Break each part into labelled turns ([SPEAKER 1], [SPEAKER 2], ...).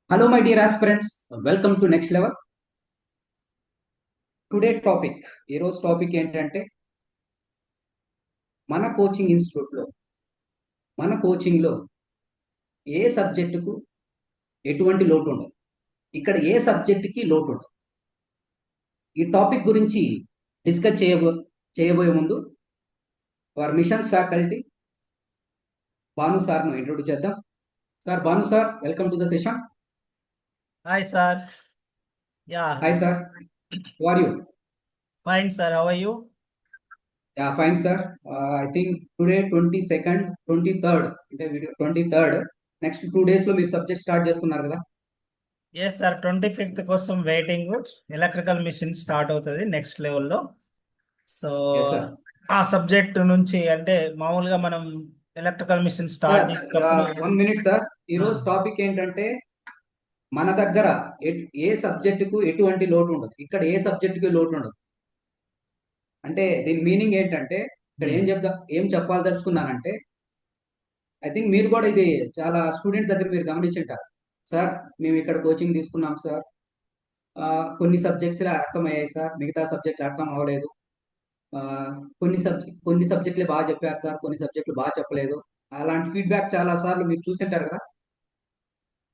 [SPEAKER 1] Hello, my dear aspirants. Welcome to Next Level. Today topic ఈరోజు topic ఏంటంటే మన coaching ఇన్స్టిట్యూట్లో మన కోచింగ్లో ఏ సబ్జెక్టుకు ఎటువంటి లోటు ఉండదు. ఇక్కడ ఏ సబ్జెక్టుకి లోటు ఉండదు. ఈ టాపిక్ గురించి డిస్కస్ చేయబోయే ముందు వారి మిషన్స్ ఫ్యాకల్టీ భాను సార్ను ఇంట్రొడ్యూస్ చేద్దాం. Sir, Bhanu sir, welcome to the session.
[SPEAKER 2] Hi, sir. Yeah,
[SPEAKER 1] hi sir, how are you?
[SPEAKER 2] fine, sir. How are you?
[SPEAKER 1] Yeah, fine sir. I think today 22nd 23rd అంటే video 23rd next 2 days లో మీరు subject start చేస్తున్నారు కదా?
[SPEAKER 2] Yes, sir. 25th కోసం waiting. Electrical machine start అవుతుంది next లెవెల్లో. So
[SPEAKER 1] yes sir.
[SPEAKER 2] ఆ subject నుంచి అంటే మామూలుగా మనం ఎలక్ట్రికల్ మిషన్ స్టార్ట్
[SPEAKER 1] సార్,
[SPEAKER 2] చేసేటప్పుడు
[SPEAKER 1] 1 minute సార్. ఈరోజు టాపిక్ ఏంటంటే మన దగ్గర ఏ సబ్జెక్టుకు ఎటువంటి లోటు ఉండదు. ఇక్కడ ఏ సబ్జెక్టుకి లోటు ఉండదు. అంటే దీని మీనింగ్ ఏంటంటే ఇక్కడ ఏం చెప్పాలదలుచుకున్నానంటే ఐ థింక్ మీరు కూడా ఇది చాలా స్టూడెంట్స్ దగ్గర మీరు గమనించుంటారు. సార్, మేము ఇక్కడ కోచింగ్ తీసుకున్నాం సార్, కొన్ని సబ్జెక్ట్స్ అర్థమయ్యాయి సార్, మిగతా సబ్జెక్టులు అర్థం అవ్వలేదు. ఆ, కొన్ని సబ్జెక్టులు బాగా చెప్పారు సార్, కొన్ని సబ్జెక్టులు బాగా చెప్పలేదు. అలాంటి ఫీడ్బ్యాక్ చాలా సార్లు మీరు చూసింటారు కదా?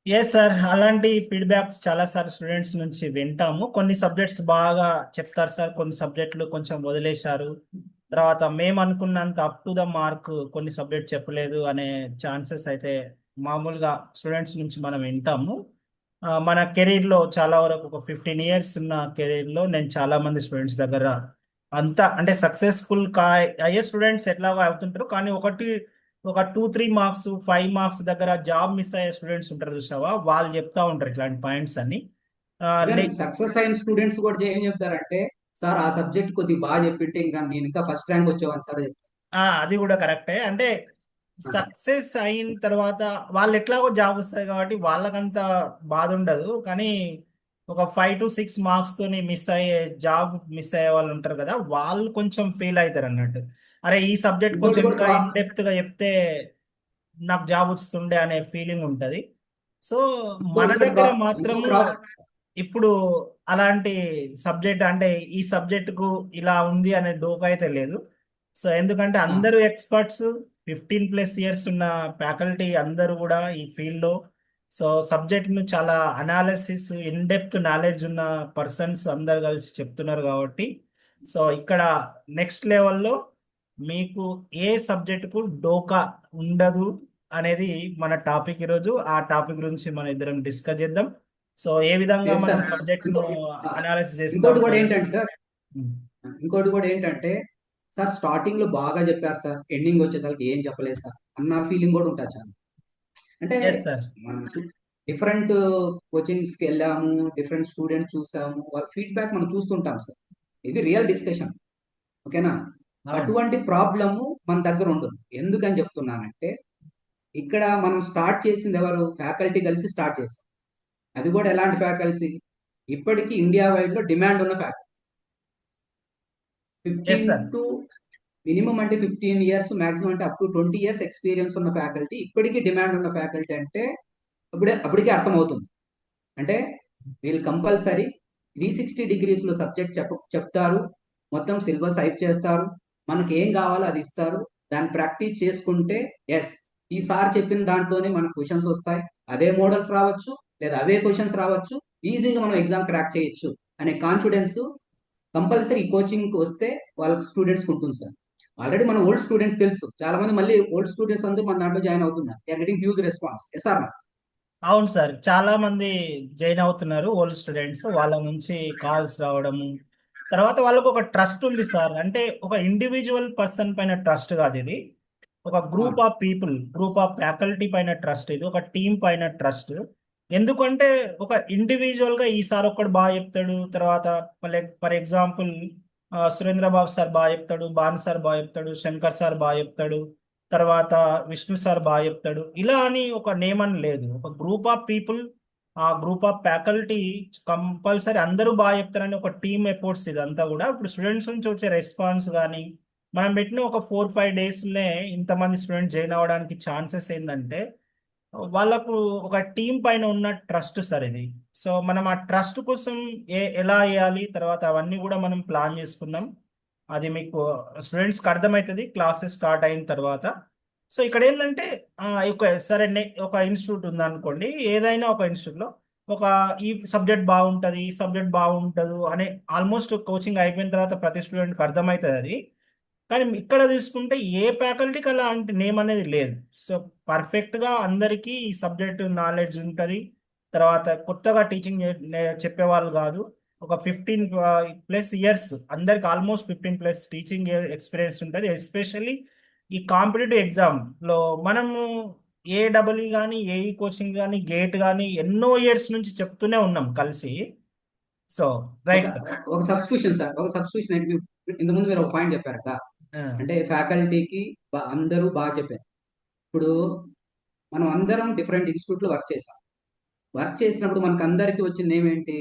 [SPEAKER 2] ఎస్ సార్, అలాంటి ఫీడ్బ్యాక్స్ చాలా సార్ స్టూడెంట్స్ నుంచి వింటాము. కొన్ని సబ్జెక్ట్స్ బాగా చెప్తారు సార్, కొన్ని సబ్జెక్టులు కొంచెం వదిలేశారు. తర్వాత మేము అనుకున్నంత అప్ టు ద మార్క్ కొన్ని సబ్జెక్ట్ చెప్పలేదు అనే ఛాన్సెస్ అయితే మామూలుగా స్టూడెంట్స్ నుంచి మనం వింటాము. మన కెరీర్లో చాలా వరకు ఒక 15 years ఉన్న కెరీర్లో నేను చాలా మంది స్టూడెంట్స్ దగ్గర అంతా అంటే సక్సెస్ఫుల్ అయ్యే స్టూడెంట్స్ ఎట్లాగో అవుతుంటారు, కానీ ఒక 2-3 మార్క్స్ 5 మార్క్స్ దగ్గర జాబ్ మిస్ అయ్యే స్టూడెంట్స్ ఉంటారు చూసావా, వాళ్ళు చెప్తా ఉంటారు ఇట్లాంటి పాయింట్స్ అన్ని.
[SPEAKER 1] సక్సెస్ అయిన స్టూడెంట్స్ కూడా ఏం చెప్తారంటే, సార్ ఆ సబ్జెక్ట్ కొద్దిగా బాగా చెప్పింటే నేను ఇంకా ఫస్ట్ ర్యాంక్ వచ్చేవాడిని సార్ చెప్తారు.
[SPEAKER 2] అది కూడా కరెక్టే. అంటే సక్సెస్ అయిన తర్వాత వాళ్ళు ఎట్లాగో జాబ్ వస్తాయి కాబట్టి వాళ్ళకంత బాధ ఉండదు, కానీ ఒక 5-6 మార్క్స్ తోని జాబ్ మిస్ అయ్యే వాళ్ళు ఉంటారు కదా, వాళ్ళు కొంచెం ఫీల్ అవుతారు అన్నట్టు. అరే ఈ సబ్జెక్ట్
[SPEAKER 1] ఇంకోటి
[SPEAKER 2] కొంచెం
[SPEAKER 1] కూడా
[SPEAKER 2] ఇంకా ఇన్ డెప్త్ గా చెప్తే నాకు జాబ్ వస్తుండే అనే ఫీలింగ్ ఉంటది. సో మన
[SPEAKER 1] ఇంకోటి కూడా
[SPEAKER 2] దగ్గర
[SPEAKER 1] ఇంకో
[SPEAKER 2] మాత్రము
[SPEAKER 1] ప్రాబ్లం.
[SPEAKER 2] ఇప్పుడు అలాంటి సబ్జెక్ట్ అంటే ఈ సబ్జెక్ట్ కు ఇలా ఉంది అనే డోకా అయితే లేదు. సో ఎందుకంటే అందరూ ఎక్స్పర్ట్స్, 15+ years ఉన్న ఫ్యాకల్టీ అందరూ కూడా ఈ ఫీల్డ్ లో. సో సబ్జెక్ట్ ను చాలా అనాలిసిస్, ఇన్ డెప్త్ నాలెడ్జ్ ఉన్న పర్సన్స్ అందరు కలిసి చెప్తున్నారు కాబట్టి సో ఇక్కడ నెక్స్ట్ లెవెల్లో మీకు ఏ సబ్జెక్ట్ కు డోకా ఉండదు అనేది మన టాపిక్ ఈరోజు. ఆ టాపిక్ గురించి మన ఇద్దరం డిస్కస్ చేద్దాం. సో ఏ విధంగా
[SPEAKER 1] ఎస్
[SPEAKER 2] మనం
[SPEAKER 1] సార్.
[SPEAKER 2] సబ్జెక్ట్ ను
[SPEAKER 1] ఇంకో
[SPEAKER 2] అనాలిసిస్ చేస్తాం
[SPEAKER 1] ఇంకోటి కూడా
[SPEAKER 2] అనేది.
[SPEAKER 1] ఏంటంటే సార్, ఇంకోటి కూడా ఏంటంటే సార్, స్టార్టింగ్ లో బాగా చెప్పారు సార్, ఎండింగ్ వచ్చేసరికి ఏం చెప్పలేదు సార్ అన్న ఫీలింగ్ కూడా ఉంటుంది చాలా. అంటే
[SPEAKER 2] ఎస్ సార్.
[SPEAKER 1] మనం డిఫరెంట్ కోచింగ్స్ కి వెళ్ళాము, డిఫరెంట్ స్టూడెంట్స్ చూసాము, వాళ్ళ ఫీడ్బ్యాక్ మనం చూస్తుంటాం సార్. ఇది రియల్ డిస్కషన్, ఓకేనా?
[SPEAKER 2] అవును.
[SPEAKER 1] అటువంటి ప్రాబ్లము మన దగ్గర ఉండదు. ఎందుకని చెప్తున్నానంటే ఇక్కడ మనం స్టార్ట్ చేసింది ఎవరు? ఫ్యాకల్టీ కలిసి స్టార్ట్ చేస్తాం. అది కూడా ఎలాంటి ఫ్యాకల్టీ? ఇప్పటికీ ఇండియా వైడ్ లో డిమాండ్ ఉన్న faculty.
[SPEAKER 2] Yes
[SPEAKER 1] 15
[SPEAKER 2] sir.
[SPEAKER 1] To minimum అంటే 15 years, మాక్సిమం అంటే అప్ టు 20 years ఎక్స్పీరియన్స్ ఉన్న ఫ్యాకల్టీ, ఇప్పటికీ డిమాండ్ ఉన్న ఫ్యాకల్టీ అంటే అప్పటికే అర్థమవుతుంది. అంటే వీళ్ళు కంపల్సరీ 360 degrees లో సబ్జెక్ట్ చెప్తారు, మొత్తం సిలబస్ హైప్ చేస్తారు, మనకి ఏం కావాలో అది ఇస్తారు, దాన్ని ప్రాక్టీస్ చేసుకుంటే ఎస్ ఈ సార్ చెప్పిన దాంట్లోనే మనకు క్వశ్చన్స్ వస్తాయి, అదే మోడల్స్ రావచ్చు లేదా అవే క్వశ్చన్స్ రావచ్చు, ఈజీగా మనం ఎగ్జామ్ క్రాక్ చేయొచ్చు అనే కాన్ఫిడెన్స్ కంపల్సరీ ఈ కోచింగ్ వస్తే వాళ్ళ స్టూడెంట్స్ ఉంటుంది సార్. ఆల్రెడీ మన ఓల్డ్ స్టూడెంట్స్ తెలుసు, చాలా మంది మళ్ళీ ఓల్డ్ స్టూడెంట్స్ అందరూ మన దాంట్లో జాయిన్ అవుతున్నారు. Getting huge response. Yes are?
[SPEAKER 2] అవును సార్, చాలా మంది జాయిన్ అవుతున్నారు ఓల్డ్ స్టూడెంట్స్. వాళ్ళ నుంచి కాల్స్ రావడము, తర్వాత వాళ్ళకు ఒక ట్రస్ట్ ఉంది సార్. అంటే ఒక ఇండివిజువల్ పర్సన్ పైన ట్రస్ట్ కాదు ఇది, ఒక group of people, group of faculty పైన ట్రస్ట్, ఇది ఒక టీం పైన ట్రస్ట్. ఎందుకంటే ఒక ఇండివిజువల్ గా ఈ సార్ ఒక్కడు బాగా చెప్తాడు, తర్వాత for example Surendra Babu sir బాగా చెప్తాడు, భాను సార్ బాగా చెప్తాడు, శంకర్ సార్ బాగా చెప్తాడు, తర్వాత విష్ణు సార్ బాగా చెప్తాడు, ఇలా అని ఒక నేమ్ అని లేదు. ఒక గ్రూప్ ఆఫ్ పీపుల్, ఆ గ్రూప్ ఆఫ్ ఫ్యాకల్టీ కంపల్సరీ అందరూ బాగా చెప్తారని ఒక టీమ్ ఎఫోర్ట్స్ ఇదంతా కూడా. ఇప్పుడు స్టూడెంట్స్ నుంచి వచ్చే రెస్పాన్స్ కానీ మనం పెట్టిన ఒక 4-5 daysనే ఇంతమంది స్టూడెంట్ జాయిన్ అవ్వడానికి ఛాన్సెస్ ఏంటంటే వాళ్ళకు ఒక టీం పైన ఉన్న ట్రస్ట్ సార్ ఇది. సో మనం ఆ ట్రస్ట్ కోసం ఎలా వేయాలి తర్వాత అవన్నీ కూడా మనం ప్లాన్ చేసుకున్నాం. అది మీకు స్టూడెంట్స్కి అర్థమవుతుంది క్లాసెస్ స్టార్ట్ అయిన తర్వాత. సో ఇక్కడ ఏంటంటే సరే ఒక ఇన్స్టిట్యూట్ ఉందనుకోండి, ఏదైనా ఒక ఇన్స్టిట్యూట్లో ఒక ఈ సబ్జెక్ట్ బాగుంటుంది ఈ సబ్జెక్ట్ బాగుంటుంది అనే ఆల్మోస్ట్ కోచింగ్ అయిపోయిన తర్వాత ప్రతి స్టూడెంట్కి అర్థమవుతుంది అది. కానీ ఇక్కడ చూసుకుంటే ఏ ఫ్యాకల్టీకి అలాంటి నేమ్ అనేది లేదు. సో పర్ఫెక్ట్గా అందరికీ ఈ సబ్జెక్ట్ నాలెడ్జ్ ఉంటుంది. తర్వాత కొత్తగా టీచింగ్ చెప్పేవాళ్ళు కాదు. ఒక 15+ ఇయర్స్ అందరికి ఆల్మోస్ట్ 15+ టీచింగ్ ఎక్స్పీరియన్స్ ఉంటుంది. ఎస్పెషల్లీ ఈ కాంపిటేటివ్ ఎగ్జామ్లో మనము ఏడబ్ల్యూ కానీ ఏఈ కోచింగ్ కానీ గేట్ కానీ ఎన్నో ఇయర్స్ నుంచి చెప్తూనే ఉన్నాం కలిసి. సో
[SPEAKER 1] ఒక
[SPEAKER 2] రైట్ సార్.
[SPEAKER 1] ఒక సబ్స్టిట్యూషన్ సార్, ఒక సబ్స్టిట్యూషన్ అంటే ఇంతకుముందు మీరు ఒక పాయింట్ చెప్పారు కదా, అంటే ఫ్యాకల్టీకి అందరూ బాగా చెప్పారు. ఇప్పుడు మనం అందరం డిఫరెంట్ ఇన్స్టిట్యూట్లో వర్క్ చేసినప్పుడు మనకు అందరికీ వచ్చిన నేమ్ ఏంటి?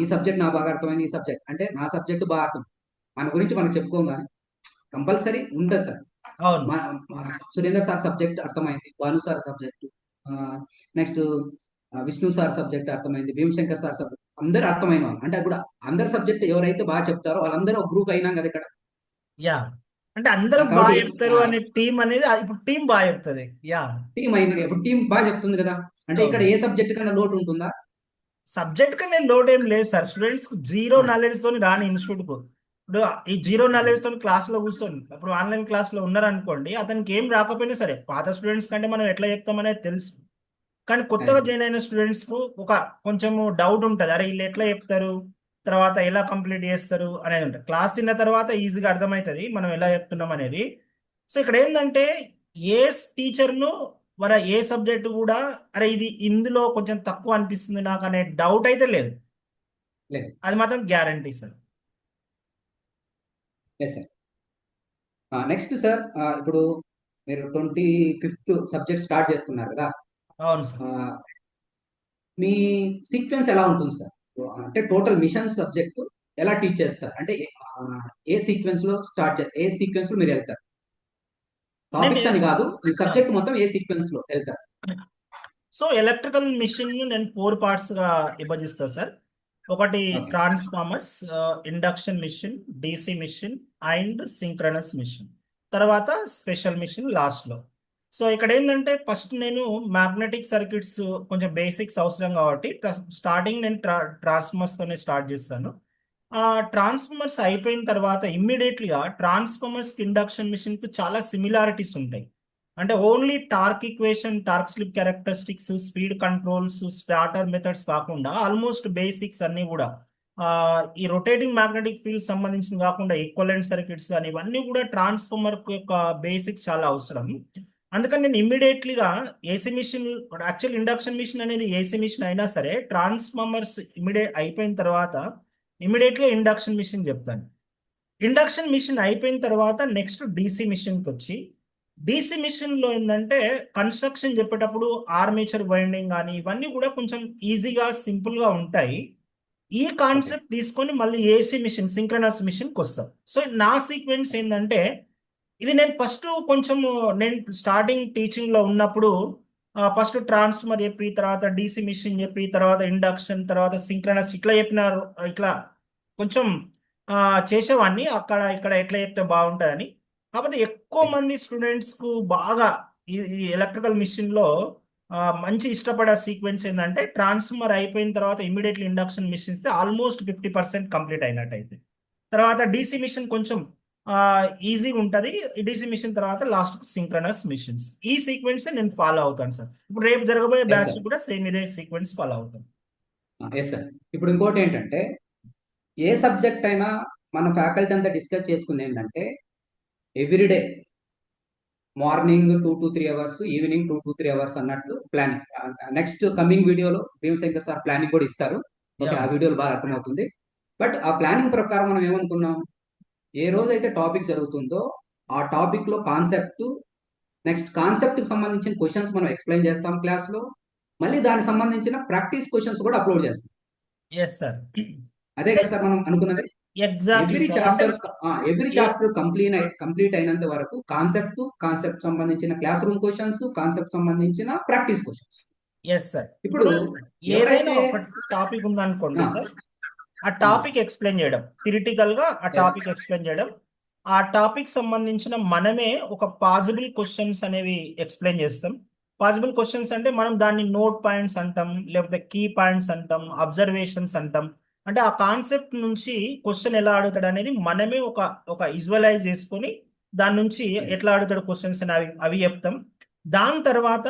[SPEAKER 1] ఈ సబ్జెక్ట్ నాకు బాగా అర్థమైంది, ఈ సబ్జెక్ట్ అంటే నా సబ్జెక్టు బాగా అర్థం. మన గురించి మనం చెప్పుకోం కానీ కంపల్సరీ ఉంటుంది సార్.
[SPEAKER 2] అవును.
[SPEAKER 1] మన సురేందర్ సార్ సబ్జెక్ట్ అర్థమైంది, Bhanu sir subject, next Vishnu sir subject అర్థమైంది, భీమశంకర్ సార్ సబ్జెక్ట్, అందరు అర్థమైన వాళ్ళు. అంటే ఇప్పుడు అందరు సబ్జెక్ట్ ఎవరైతే బాగా చెప్తారో వాళ్ళందరూ ఒక గ్రూప్ అయినాం కదా ఇక్కడ.
[SPEAKER 2] యా, అంటే అందరూ బాగా
[SPEAKER 1] కాబట్టి
[SPEAKER 2] చెప్తారు అనే టీం అనేది ఇప్పుడు టీం బాగా చెప్తుంది. యా.
[SPEAKER 1] టీం అయింది కదా, ఇప్పుడు టీం బాగా చెప్తుంది కదా. అంటే ఇక్కడ
[SPEAKER 2] అవును.
[SPEAKER 1] ఏ సబ్జెక్ట్ కన్నా లోటు ఉంటుందా?
[SPEAKER 2] సబ్జెక్ట్ కి నేను లోడ్ ఏం లేదు సార్. స్టూడెంట్స్ కు జీరో నాలెడ్జ్ తోని రాని ఇన్స్టిట్యూట్ కు ఇప్పుడు ఈ జీరో నాలెడ్జ్ తోని క్లాస్ లో కూర్చొని ఇప్పుడు ఆన్లైన్ క్లాస్ లో ఉన్నారనుకోండి, అతనికి ఏం రాకపోయినా సరే పాత స్టూడెంట్స్ కంటే మనం ఎట్లా చెప్తామనేది తెలుసు. కానీ కొత్తగా జాయిన్ అయిన స్టూడెంట్స్ కు ఒక కొంచెం డౌట్ ఉంటుంది, అరే వీళ్ళు ఎట్లా చెప్తారు తర్వాత ఎలా కంప్లీట్ చేస్తారు అనేది ఉంటుంది. క్లాస్ విన్న తర్వాత ఈజీగా అర్థమవుతుంది మనం ఎలా చెప్తున్నాం అనేది. సో ఇక్కడ ఏంటంటే ఏ టీచర్ను మరి ఏ సబ్జెక్టు కూడా అరే ఇది ఇందులో కొంచెం తక్కువ అనిపిస్తుంది నాకు అనే డౌట్ అయితే లేదు.
[SPEAKER 1] లేదు.
[SPEAKER 2] అది మాత్రం guarantee sir.
[SPEAKER 1] Yes sir. Next sir, ఇప్పుడు మీరు 25th సబ్జెక్ట్ స్టార్ట్ చేస్తున్నారు కదా,
[SPEAKER 2] అవును సార్.
[SPEAKER 1] మీ సీక్వెన్స్ ఎలా ఉంటుంది సార్? అంటే టోటల్ మిషన్ సబ్జెక్ట్ ఎలా టీచ్ చేస్తారు? అంటే ఏ సీక్వెన్స్ లో ఏ సీక్వెన్స్ లో మీరు వెళ్తారు? టాపిక్స్ అని కాదు, మీ సబ్జెక్ట్ మొత్తం ఏ సీక్వెన్స్ లో వెళ్తారు?
[SPEAKER 2] సో ఎలక్ట్రికల్ మిషన్ నేను 4 పార్ట్స్ గా విభజిస్తాను సార్. ఒకటి
[SPEAKER 1] Okay.
[SPEAKER 2] Transformers, induction machine, DC machine and synchronous machine, తర్వాత స్పెషల్ మిషన్ లాస్ట్ లో. సో ఇక్కడ ఏంటంటే ఫస్ట్ నేను మ్యాగ్నెటిక్ సర్క్యూట్స్ కొంచెం బేసిక్స్ అవసరం కాబట్టి స్టార్టింగ్ నేను ట్రాన్స్ఫార్మర్స్ తోనే స్టార్ట్ చేస్తాను. ఆ ట్రాన్స్ఫార్మర్స్ అయిపోయిన తర్వాత ఇమ్మీడియట్లీగా ట్రాన్స్ఫార్మర్స్ ఇండక్షన్ మిషన్ కు చాలా సిమిలారిటీస్ ఉంటాయి. అంటే only torque equation, torque slip characteristics, speed controls, starter methods కాకుండా ఆల్మోస్ట్ బేసిక్స్ అన్ని కూడా ఈ రొటేటింగ్ మ్యాగ్నెటిక్ ఫీల్డ్ సంబంధించిన కాకుండా ఈక్వలెంట్ సర్క్యూట్స్ కానీ ఇవన్నీ కూడా ట్రాన్స్ఫార్మర్ యొక్క బేసిక్స్ చాలా అవసరం. అందుకని నేను ఇమ్మీడియట్లీగా AC machine, actual induction machine అనేది ఏసీ మిషన్ అయినా సరే ట్రాన్స్ఫార్మర్స్ ఇమ్మీడియట్ అయిపోయిన తర్వాత ఇమ్మీడియట్గా ఇండక్షన్ మిషన్ చెప్తాను. ఇండక్షన్ మిషన్ అయిపోయిన తర్వాత నెక్స్ట్ డీసీ మిషన్కి వచ్చి డీసీ మిషన్ లో ఏంటంటే కన్స్ట్రక్షన్ చెప్పేటప్పుడు ఆర్మేచర్ వైండింగ్ కానీ ఇవన్నీ కూడా కొంచెం ఈజీగా సింపుల్ గా ఉంటాయి. ఈ కాన్సెప్ట్ తీసుకొని మళ్ళీ ఏసీ మిషన్, సింక్రనస్ మిషన్కి వస్తాం. సో నా సీక్వెన్స్ ఏంటంటే ఇది నేను ఫస్ట్ కొంచెం నేను స్టార్టింగ్ టీచింగ్ లో ఉన్నప్పుడు ఫస్ట్ ట్రాన్స్ఫార్మర్ చెప్పి తర్వాత డీసీ మిషన్ చెప్పి తర్వాత ఇండక్షన్ తర్వాత సింక్రనస్ ఇట్లా చెప్పినారు. ఇట్లా కొంచెం చేసేవాడిని అక్కడ ఇక్కడ ఎట్లా చెప్తే బాగుంటుందని. కాకపోతే ఎక్కువ మంది స్టూడెంట్స్ కు బాగా ఈ ఎలక్ట్రికల్ మిషన్ లో మంచి ఇష్టపడే సీక్వెన్స్ ఏంటంటే ట్రాన్స్ఫార్మర్ అయిపోయిన తర్వాత ఇమీడియట్లీ ఇండక్షన్ మిషన్ ఇస్తే ఆల్మోస్ట్ 50% కంప్లీట్ అయినట్టు అయితే తర్వాత డీసీ మిషన్ కొంచెం ఈజీగా ఉంటుంది. డీసీ మిషన్ తర్వాత లాస్ట్ సింక్రనస్ మిషన్స్. ఈ సీక్వెన్స్ నేను ఫాలో అవుతాను సార్. ఇప్పుడు రేపు జరగబోయే
[SPEAKER 1] Yes,
[SPEAKER 2] బ్యాచ్
[SPEAKER 1] sir.
[SPEAKER 2] కూడా సేమ్ ఇదే సీక్వెన్స్ ఫాలో అవుతాను.
[SPEAKER 1] Yes sir. ఇప్పుడు ఇంకోటి ఏంటంటే ఏ సబ్జెక్ట్ అయినా మన ఫ్యాకల్టీ అంతా డిస్కస్ చేసుకుంది ఏంటంటే everyday morning 2 to 3 hours, evening 2 to 3 hours అన్నట్లు ప్లానింగ్. నెక్స్ట్ కమింగ్ వీడియోలో భీమశంకర్ సార్ ప్లానింగ్ కూడా ఇస్తారు. ఓకే, ఆ
[SPEAKER 2] Yeah.
[SPEAKER 1] వీడియోలో బాగా అర్థమవుతుంది. బట్ ఆ ప్లానింగ్ ప్రకారం మనం ఏమనుకున్నాం, ఏ రోజైతే టాపిక్ జరుగుతుందో ఆ టాపిక్ లో కాన్సెప్ట్, నెక్స్ట్ కాన్సెప్ట్ కి సంబంధించిన క్వశ్చన్స్ మనం ఎక్స్ప్లెయిన్ చేస్తాం క్లాస్ లో, మళ్ళీ దానికి సంబంధించిన ప్రాక్టీస్ క్వశ్చన్స్ కూడా అప్లోడ్ చేస్తాం.
[SPEAKER 2] Yes sir.
[SPEAKER 1] అదే కదా సార్ మనం అనుకున్నది.
[SPEAKER 2] Exactly
[SPEAKER 1] every
[SPEAKER 2] sir. అంటే
[SPEAKER 1] chapter every
[SPEAKER 2] a
[SPEAKER 1] chapter complete అయినంత వరకు కాన్సెప్ట్ సంబంధించిన క్లాస్ రూమ్ క్వశ్చన్స్, కాన్సెప్ట్ సంబంధించిన ప్రాక్టీస్ క్వశ్చన్స్.
[SPEAKER 2] Yes sir.
[SPEAKER 1] ఇప్పుడు
[SPEAKER 2] ఇప్పుడు ఏదైనా
[SPEAKER 1] ఎవరైతే
[SPEAKER 2] ఒక టాపిక్ ఉందనుకోండి
[SPEAKER 1] ఆ,
[SPEAKER 2] సార్, ఆ
[SPEAKER 1] ఆ,
[SPEAKER 2] టాపిక్ ఎక్స్ప్లెయిన్ చేయడం, థిరిటికల్ గా ఆ
[SPEAKER 1] yes,
[SPEAKER 2] టాపిక్ ఎక్స్ప్లెయిన్ చేయడం, ఆ టాపిక్ సంబంధించిన మనమే ఒక పాసిబుల్ క్వశ్చన్స్ అనేవి ఎక్స్ప్లెయిన్ చేస్తాం. పాసిబుల్ క్వశ్చన్స్ అంటే మనం దాన్ని నోట్ పాయింట్స్ అంటాం, లేకపోతే కీ పాయింట్స్ అంటాం, అబ్జర్వేషన్స్ అంటాం. అంటే ఆ కాన్సెప్ట్ నుంచి క్వశ్చన్ ఎలా అడుగుతాడు అనేది మనమే ఒక ఒక విజువలైజ్ చేసుకొని దాని నుంచి
[SPEAKER 1] yes,
[SPEAKER 2] ఎట్లా అడుగుతాడు క్వశ్చన్స్ అని అవి అవి చెప్తాం. దాని తర్వాత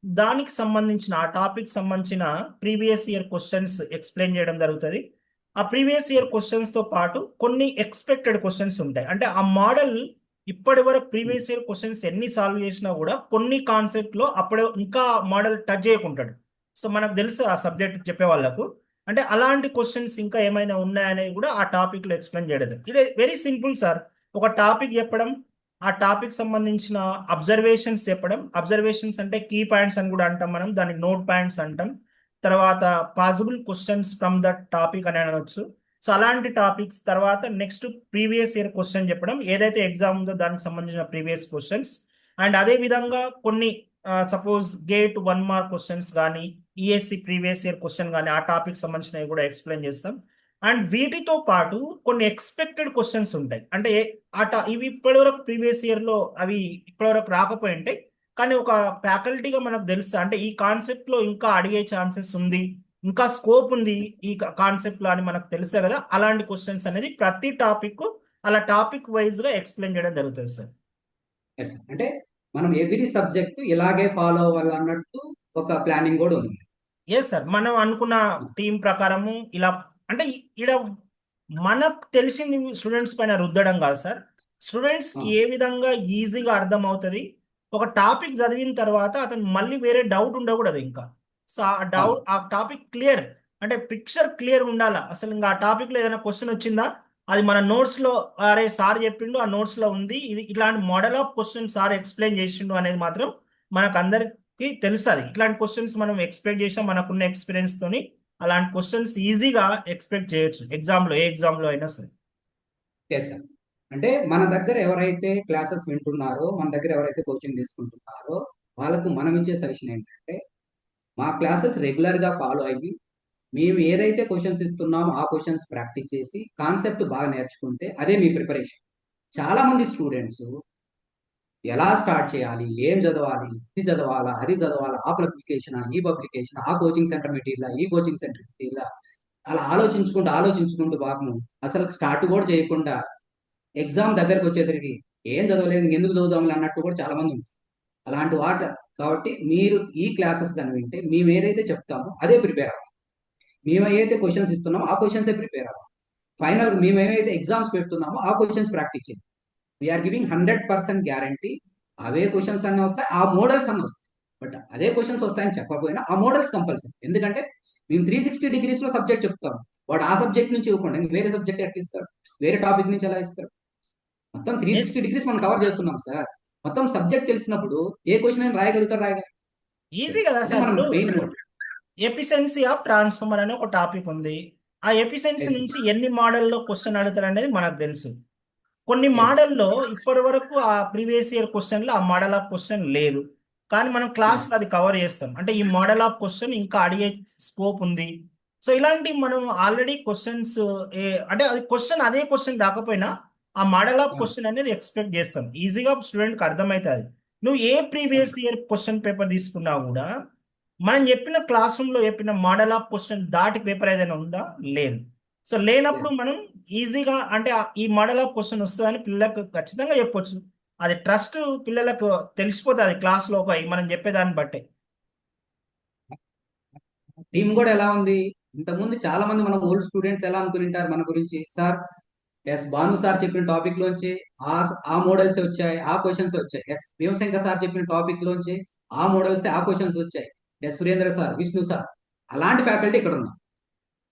[SPEAKER 2] దానికి సంబంధించిన ఆ టాపిక్ సంబంధించిన ప్రీవియస్ ఇయర్ క్వశ్చన్స్ ఎక్స్ప్లెయిన్ చేయడం జరుగుతుంది. ఆ ప్రీవియస్ ఇయర్ క్వశ్చన్స్ తో పాటు కొన్ని ఎక్స్పెక్టెడ్ క్వశ్చన్స్ ఉంటాయి. అంటే ఆ మోడల్ ఇప్పటి వరకు ప్రీవియస్ ఇయర్ క్వశ్చన్స్ ఎన్ని సాల్వ్ చేసినా కూడా కొన్ని కాన్సెప్ట్ లో అప్పుడే ఇంకా మోడల్ టచ్ చేయకుంటాడు. సో మనకు తెలుసు ఆ సబ్జెక్ట్ చెప్పే వాళ్ళకు. అంటే అలాంటి క్వశ్చన్స్ ఇంకా ఏమైనా ఉన్నాయనేవి కూడా ఆ టాపిక్ లో ఎక్స్ప్లెయిన్ చేయడం. ఇది వెరీ సింపుల్ సార్. ఒక టాపిక్ చెప్పడం, ఆ టాపిక్ సంబంధించిన అబ్జర్వేషన్స్ చెప్పడం. అబ్జర్వేషన్స్ అంటే కీ పాయింట్స్ అని కూడా అంటాం మనం, దానికి నోట్ పాయింట్స్ అంటాం. తర్వాత possible questions from that topic అని అనవచ్చు. సో అలాంటి టాపిక్స్ తర్వాత నెక్స్ట్ ప్రీవియస్ ఇయర్ క్వశ్చన్ చెప్పడం, ఏదైతే ఎగ్జామ్ ఉందో దానికి సంబంధించిన ప్రీవియస్ క్వశ్చన్స్. అండ్ అదే విధంగా కొన్ని సపోజ్ గేట్ 1 మార్క్ క్వశ్చన్స్ కానీ, ఈఎస్సి ప్రీవియస్ ఇయర్ క్వశ్చన్ కానీ ఆ టాపిక్ సంబంధించినవి కూడా ఎక్స్ప్లెయిన్ చేస్తాం. అండ్ వీటితో పాటు కొన్ని ఎక్స్పెక్టెడ్ క్వశ్చన్స్ ఉంటాయి. అంటే ఇవి ఇప్పటివరకు ప్రీవియస్ ఇయర్ లో అవి ఇప్పటివరకు రాకపోయి ఉంటాయి. కానీ ఒక ఫ్యాకల్టీగా మనకు తెలుసా అంటే ఈ కాన్సెప్ట్ లో ఇంకా అడిగే ఛాన్సెస్ ఉంది, ఇంకా స్కోప్ ఉంది ఈ కాన్సెప్ట్ లో అని మనకు తెలుసా కదా. అలాంటి క్వశ్చన్స్ అనేది ప్రతి టాపిక్ అలా టాపిక్ వైజ్ గా ఎక్స్ప్లెయిన్ చేయడం జరుగుతుంది సార్.
[SPEAKER 1] yes. అంటే మనం ఎవ్రీ సబ్జెక్ట్ ఇలాగే ఫాలో అవ్వాలన్నట్టు ఒక ప్లానింగ్ కూడా ఉంది.
[SPEAKER 2] Yes sir. మనం అనుకున్న టీం ప్రకారము ఇలా అంటే ఇక్కడ మనకు తెలిసింది స్టూడెంట్స్ పైన రుద్దడం కాదు సార్. స్టూడెంట్స్
[SPEAKER 1] ఆ,
[SPEAKER 2] కి ఏ విధంగా ఈజీగా అర్థం అవుతుంది, ఒక టాపిక్ చదివిన తర్వాత అతను మళ్ళీ వేరే డౌట్ ఉండకూడదు ఇంకా. సో ఆ
[SPEAKER 1] అవును,
[SPEAKER 2] డౌట్ ఆ టాపిక్ క్లియర్ అంటే పిక్చర్ క్లియర్ ఉండాలా. అసలు ఇంకా ఆ టాపిక్ లో ఏదైనా క్వశ్చన్ వచ్చిందా, అది మన నోట్స్ లో అరే సార్ చెప్పిండు ఆ నోట్స్ లో ఉంది, ఇది ఇట్లాంటి model of question sir explain చేసిండు అనేది మాత్రం మనకు అందరికి తెలుస్తుంది. ఇట్లాంటి క్వశ్చన్స్ మనం ఎక్స్పెక్ట్ చేసాం మనకున్న ఎక్స్పీరియన్స్ తోని. అలాంటి క్వశ్చన్స్ ఈజీగా ఎక్స్పెక్ట్ చేయొచ్చు ఎగ్జామ్ లో, ఏ ఎగ్జామ్ లో అయినా సరే.
[SPEAKER 1] yes, sir. అంటే మన దగ్గర ఎవరైతే క్లాసెస్ వింటున్నారో, మన దగ్గర ఎవరైతే కోచింగ్ తీసుకుంటున్నారో, వాళ్ళకు మనం ఇచ్చే సజెషన్ ఏంటంటే మా క్లాసెస్ రెగ్యులర్ గా ఫాలో అయ్యి మేము ఏదైతే క్వశ్చన్స్ ఇస్తున్నామో ఆ క్వశ్చన్స్ ప్రాక్టీస్ చేసి కాన్సెప్ట్ బాగా నేర్చుకుంటే అదే మీ ప్రిపరేషన్. చాలా మంది స్టూడెంట్స్ ఎలా స్టార్ట్ చేయాలి, ఏం చదవాలి, ఇది చదవాలా, అది చదవాలా, ఆ పబ్లికేషన్, ఈ పబ్లికేషన్, ఆ కోచింగ్ సెంటర్ మెటీరియల్, ఈ కోచింగ్ సెంటర్ మెటీరియల్, అలా ఆలోచించుకుంటూ పాపం అసలు స్టార్ట్ కూడా చేయకుండా ఎగ్జామ్ దగ్గరకు వచ్చేసరికి ఏం చదవలేదు ఎందుకు చదువుదాం అన్నట్టు కూడా చాలా మంది ఉంటారు. అలాంటి వాట కాబట్టి మీరు ఈ క్లాసెస్ కానీ వింటే మేము ఏదైతే చెప్తామో అదే ప్రిపేర్ అవ్వాలి. మేము ఏదైతే క్వశ్చన్స్ ఇస్తున్నామో ఆ క్వశ్చన్సే ప్రిపేర్ అవ్వాలి. ఫైనల్ మేము ఏమైతే ఎగ్జామ్స్ పెడుతున్నామో ఆ క్వశ్చన్స్ ప్రాక్టీస్ చేయాలి. We are giving 100% guarantee. అవే క్వశ్చన్స్ అన్నీ వస్తాయి, ఆ మోడల్స్ అన్నీ వస్తాయి. బట్ అదే క్వశ్చన్స్ వస్తాయని చెప్పకపోయినా ఆ మోడల్స్ కంపల్సరీ. ఎందుకంటే మేము 360 degrees లో సబ్జెక్ట్ చెప్తాం. వాడు ఆ సబ్జెక్ట్ నుంచి ఇవ్వకుండా వేరే సబ్జెక్ట్ ఎట్లా ఇస్తారు, వేరే టాపిక్ నుంచి ఎలా ఇస్తారు? మొత్తం త్రీ
[SPEAKER 2] ఎస్,
[SPEAKER 1] సిక్స్టీ డిగ్రీస్ మనం కవర్ చేస్తున్నాం సార్. మొత్తం సబ్జెక్ట్ తెలిసినప్పుడు ఏ క్వశ్చన్ అయినా రాయగలుగుతారు.
[SPEAKER 2] ఈజీ కదా
[SPEAKER 1] అది
[SPEAKER 2] సార్.
[SPEAKER 1] మనం
[SPEAKER 2] ఇప్పుడు
[SPEAKER 1] main mode.
[SPEAKER 2] Efficiency of transformer అనే ఒక టాపిక్ ఉంది. ఆ ఎఫిషియన్సీ
[SPEAKER 1] ఎస్,
[SPEAKER 2] నుంచి ఎన్ని మోడల్లో క్వశ్చన్ అడుగుతారు అనేది మనకు తెలుసు. కొన్ని
[SPEAKER 1] ఎస్,
[SPEAKER 2] మోడల్లో ఇప్పటి వరకు ఆ ప్రీవియస్ ఇయర్ క్వశ్చన్లో ఆ మోడల్ ఆఫ్ క్వశ్చన్ లేదు. కానీ మనం క్లాస్లో అది కవర్ చేస్తాం. అంటే ఈ మోడల్ ఆఫ్ క్వశ్చన్ ఇంకా అడిగే స్కోప్ ఉంది. సో ఇలాంటి మనం ఆల్రెడీ క్వశ్చన్స్ అంటే అది క్వశ్చన్ అదే క్వశ్చన్ రాకపోయినా ఆ మోడల్ ఆఫ్ క్వశ్చన్ అనేది ఎక్స్పెక్ట్ చేస్తాం. ఈజీగా స్టూడెంట్కి అర్థమవుతుంది. నువ్వు ఏ ప్రీవియస్ ఇయర్ క్వశ్చన్ పేపర్ తీసుకున్నా కూడా మనం చెప్పిన క్లాస్ రూమ్ లో చెప్పిన మోడల్ ఆఫ్ క్వశ్చన్ దాటి పేపర్ ఏదైనా ఉందా, లేదు. సో లేనప్పుడు మనం ఈజీగా అంటే ఈ మోడల్ ఆఫ్ క్వశ్చన్ వస్తుందని పిల్లలకు ఖచ్చితంగా చెప్పొచ్చు. అది ట్రస్ట్ పిల్లలకు తెలిసిపోతుంది క్లాస్ లో మనం చెప్పేదాన్ని బట్టే.
[SPEAKER 1] టీం కూడా ఎలా ఉంది? ఇంతకుముందు చాలా మంది మన ఓల్డ్ స్టూడెంట్స్ ఎలా అనుకుని మన గురించి, సార్ ఎస్ భాను సార్ చెప్పిన టాపిక్ లోంచి ఆ ఆ మోడల్స్ వచ్చాయి, ఆ క్వశ్చన్స్ వచ్చాయి. ఎస్ భీమశంకర్ సార్ చెప్పిన టాపిక్ లోంచి ఆ మోడల్స్ ఆ క్వశ్చన్స్ వచ్చాయి. Yes Surendra sir, Vishnu sir, అలాంటి ఫ్యాకల్టీ ఇక్కడ ఉన్నారు.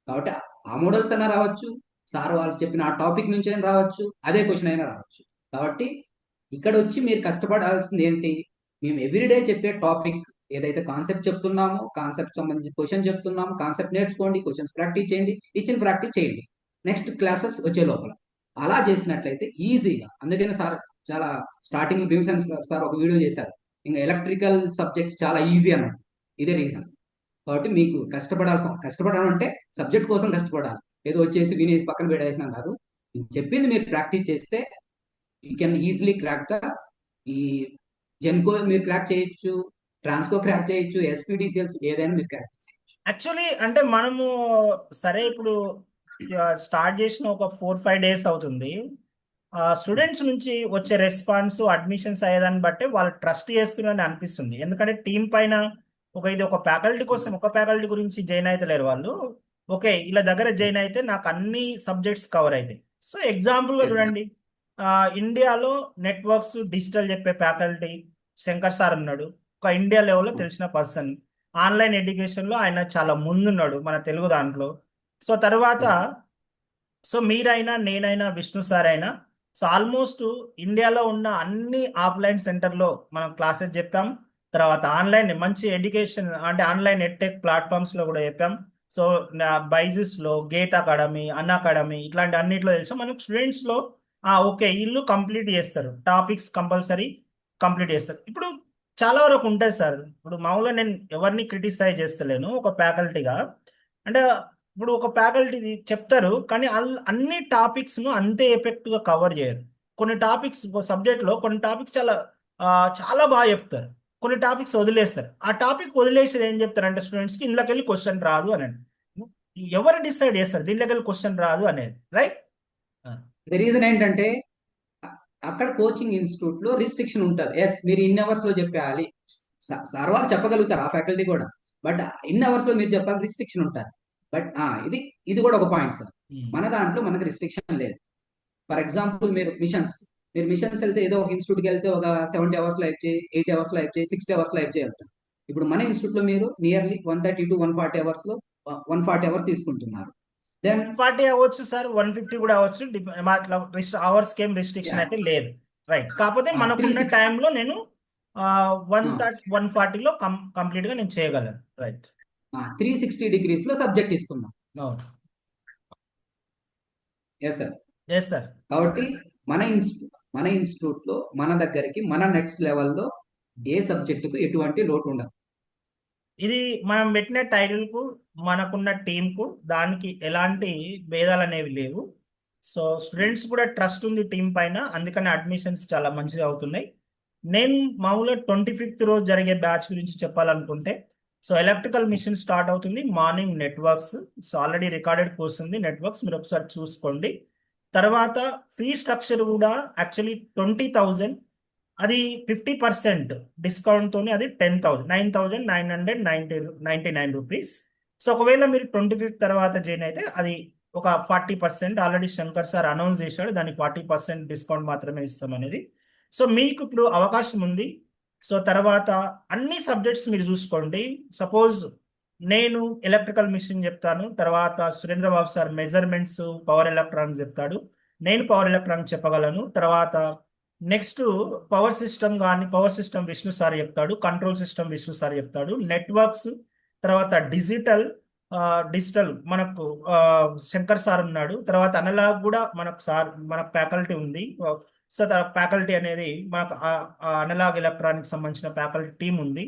[SPEAKER 1] కాబట్టి ఆ మోడల్స్ అయినా రావచ్చు, సార్ వాళ్ళు చెప్పిన ఆ టాపిక్ నుంచి అయినా రావచ్చు, అదే క్వశ్చన్ అయినా రావచ్చు. కాబట్టి ఇక్కడ వచ్చి మీరు కష్టపడాల్సింది ఏంటి? మేము ఎవ్రీడే చెప్పే టాపిక్ ఏదైతే కాన్సెప్ట్ చెప్తున్నామో, కాన్సెప్ట్ సంబంధించి క్వశ్చన్ చెప్తున్నామో, కాన్సెప్ట్ నేర్చుకోండి, క్వశ్చన్స్ ప్రాక్టీస్ చేయండి, ఇచ్చిన ప్రాక్టీస్ చేయండి. నెక్స్ట్ క్లాసెస్ వచ్చే లోపల అలా చేసినట్లయితే ఈజీగా, అందుకనే సార్ చాలా స్టార్టింగ్ భీమసేన్ సార్ ఒక వీడియో చేశారు, ఇంకా ఎలక్ట్రికల్ సబ్జెక్ట్స్ చాలా ఈజీ అన్నట్టు. ఇదే రీజన్. కాబట్టి మీకు కష్టపడాలి అంటే సబ్జెక్ట్ కోసం కష్టపడాలి, ఏదో వచ్చేసి వినేసి పక్కన పెట్టేసినా కాదు. నేను చెప్పింది మీరు ప్రాక్టీస్ చేస్తే you can easily crack the ఈ జెన్కో మీరు క్రాక్ చేయొచ్చు, ట్రాన్స్కో క్రాక్ చేయొచ్చు, ఎస్పీడిసిఎల్స్ ఏదైనా మీరు క్రాక్ చేయొచ్చు.
[SPEAKER 2] యాక్చువల్లీ అంటే మనము సరే ఇప్పుడు స్టార్ట్ చేసిన ఒక 4-5 డేస్ అవుతుంది. స్టూడెంట్స్ నుంచి వచ్చే రెస్పాన్స్, అడ్మిషన్స్ అయ్యేదాన్ని బట్టి వాళ్ళు ట్రస్ట్ చేస్తున్నారని అనిపిస్తుంది. ఎందుకంటే టీం పైన ఇది ఒక ఫ్యాకల్టీ కోసం, ఒక ఫ్యాకల్టీ గురించి జాయిన్ అయితే లేరు వాళ్ళు. ఓకే, ఇలా దగ్గర జాయిన్ అయితే నాకు అన్ని సబ్జెక్ట్స్ కవర్ అవుతాయి. సో ఎగ్జాంపుల్గా
[SPEAKER 1] ఎస్ సార్.
[SPEAKER 2] చూడండి, ఇండియాలో నెట్వర్క్స్ డిజిటల్ చెప్పే ఫ్యాకల్టీ శంకర్ సార్ ఉన్నాడు. ఒక ఇండియా లెవెల్లో తెలిసిన పర్సన్. ఆన్లైన్ ఎడ్యుకేషన్లో ఆయన చాలా ముందున్నాడు మన తెలుగు దాంట్లో. సో తర్వాత మీరైనా నేనైనా విష్ణు సార్ అయినా, సో ఆల్మోస్ట్ ఇండియాలో ఉన్న అన్ని ఆఫ్లైన్ సెంటర్లో మనం క్లాసెస్ చెప్పాం. తర్వాత ఆన్లైన్ మంచి ఎడ్యుకేషన్ అంటే ఆన్లైన్ ఎడ్టెక్ ప్లాట్ఫామ్స్లో కూడా చెప్పాం. సో బైజూస్లో, గేట్ అకాడమీ, అన్ అకాడమీ ఇట్లాంటి అన్నిట్లో తెలుసు మనకు స్టూడెంట్స్లో. ఓకే, వీళ్ళు కంప్లీట్ చేస్తారు, టాపిక్స్ కంపల్సరీ కంప్లీట్ చేస్తారు. ఇప్పుడు చాలా వరకు ఉంటుంది సార్. ఇప్పుడు మామూలుగా నేను ఎవరిని క్రిటిసైజ్ చేస్తలేను ఒక ఫ్యాకల్టీగా. అంటే ఇప్పుడు ఒక ఫ్యాకల్టీ చెప్తారు, కానీ అన్ని టాపిక్స్ను అంతే ఎఫెక్ట్గా కవర్ చేయరు. కొన్ని టాపిక్స్ సబ్జెక్ట్లో కొన్ని టాపిక్స్ చాలా చాలా బాగా చెప్తారు, కొన్ని టాపిక్స్ వదిలేస్తారు. ఆ టాపిక్ వదిలేసేది ఏం చెప్తారంటే స్టూడెంట్స్కి ఇంట్లోకి వెళ్ళి క్వశ్చన్ రాదు అని. ఎవరు డిసైడ్ చేస్తారు దీంట్లోకి వెళ్ళి క్వశ్చన్ రాదు అనేది, రైట్?
[SPEAKER 1] ద రీజన్ ఏంటంటే అక్కడ కోచింగ్ ఇన్స్టిట్యూట్ లో రిస్ట్రిక్షన్ ఉంటుంది. ఎస్ మీరు ఇన్ అవర్స్ లో చెప్పాలి, సార్ వాళ్ళు చెప్పగలుగుతారు ఆ ఫ్యాకల్టీ కూడా, బట్ ఇన్ అవర్స్ లో మీరు చెప్పాలి, రిస్ట్రిక్షన్ ఉంటుంది. బట్ ఇది ఇది కూడా ఒక పాయింట్ సార్. మన దాంట్లో మనకు రిస్ట్రిక్షన్ లేదు. ఫర్ ఎగ్జాంపుల్ మీరు మిషన్స్ వెళ్తే ఏదో ఒక ఇన్స్టిట్యూట్కి వెళ్తే ఒక 70 అవర్స్ లో అయిపోయి, 80 అవర్స్ లో అయిపోయి, 60 అవర్స్ లో అయిపోయి వెళ్తారు. ఇప్పుడు మన ఇన్స్టిట్యూట్ లో మీరు నియర్లీ 130 to 140 అవర్స్ లో 140 అవర్స్ తీసుకుంటున్నారు. దెన్
[SPEAKER 2] 140 అవ్వచ్చు సార్, 150 కూడా అవ్వచ్చు. అట్లా అవర్స్కి ఏం రిస్ట్రిక్షన్ అయితే లేదు, రైట్? కాకపోతే మనకున్న
[SPEAKER 1] 360
[SPEAKER 2] టైంలో నేను 140లో కంప్లీట్గా నేను చేయగలను, రైట్?
[SPEAKER 1] 360 degrees లో సబ్జెక్ట్ ఇస్తున్నాం.
[SPEAKER 2] అవును.
[SPEAKER 1] Yes sir.
[SPEAKER 2] Yes sir.
[SPEAKER 1] కాబట్టి మన ఇన్స్టిట్యూట్ లో మన దగ్గరికి మన నెక్స్ట్ లెవెల్లో ఏ సబ్జెక్టుకు ఎటువంటి లోటు ఉండదు.
[SPEAKER 2] ఇది మనం పెట్టిన టైటిల్కు, మనకున్న టీంకు, దానికి ఎలాంటి భేదాలు అనేవి లేవు. సో స్టూడెంట్స్ కూడా ట్రస్ట్ ఉంది టీం పైన, అందుకని అడ్మిషన్స్ చాలా మంచిగా అవుతున్నాయి. నేను మామూలుగా 25th రోజు జరిగే బ్యాచ్ గురించి చెప్పాలనుకుంటే, సో ఎలక్ట్రికల్ మిషన్ స్టార్ట్ అవుతుంది morning, networks. So already recorded course ఉంది నెట్వర్క్స్, మీరు ఒకసారి చూసుకోండి. తర్వాత ఫీ స్ట్రక్చర్ కూడా యాక్చువల్లీ 20,000, అది 50% డిస్కౌంట్తో అది 10,000, 9,999 రూపీస్. సో ఒకవేళ మీరు 25th తర్వాత జాయిన్ అయితే అది ఒక 40%, ఆల్రెడీ శంకర్ సార్ అనౌన్స్ చేశాడు, దానికి 40% డిస్కౌంట్ మాత్రమే ఇస్తాం అనేది. సో మీకు ఇప్పుడు అవకాశం ఉంది. సో తర్వాత అన్ని సబ్జెక్ట్స్ మీరు చూసుకోండి. సపోజ్ నేను ఎలక్ట్రికల్ మిషన్ చెప్తాను, తర్వాత Surendra Babu sir measurements, power electronics చెప్తాడు, నేను పవర్ ఎలక్ట్రానిక్స్ చెప్పగలను. తర్వాత నెక్స్ట్ పవర్ సిస్టమ్ కానీ, పవర్ సిస్టమ్ విష్ణు సార్ చెప్తాడు, కంట్రోల్ సిస్టమ్ విష్ణు సార్ చెప్తాడు, నెట్వర్క్స్, తర్వాత డిజిటల్ మనకు శంకర్ సార్ ఉన్నాడు. తర్వాత అనలాగ్ కూడా మనకు ఫ్యాకల్టీ ఉంది. సో ఫ్యాకల్టీ అనేది మనకు అనలాగ్ ఎలక్ట్రానిక్స్ సంబంధించిన ఫ్యాకల్టీ టీం ఉంది.